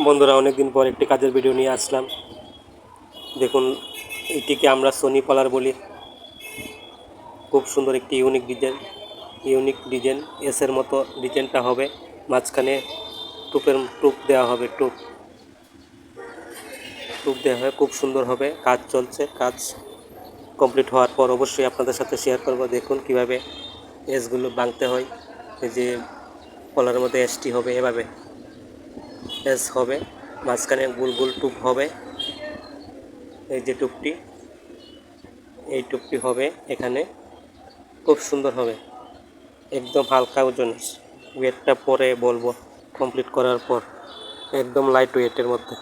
বন্ধুরা, অনেকদিন পর একটি কাজের ভিডিও নিয়ে আসলাম। দেখুন, এটিকে আমরা সোনি পলার বলি। খুব সুন্দর একটি ইউনিক ডিজাইন এসের মতো ডিজাইনটা হবে। মাঝখানে টুপ দেওয়া হবে, টুপ দেওয়া হবে, খুব সুন্দর হবে। কাজ চলছে, কাজ কমপ্লিট হওয়ার পর অবশ্যই আপনাদের সাথে শেয়ার করব। দেখুন কিভাবে এসগুলো বাঁধতে হয়। এই যে পলার মধ্যে এসটি হবে, এভাবে এস হবে, মাঝখানে গোল গোল টুপ হবে। এই যে এই টুপটি হবে এখানে, খুব সুন্দর হবে, একদম হালকা ওজনের। ওয়েটটা পরে বলবো কমপ্লিট করার পর, একদম লাইট ওয়েটের মধ্যে।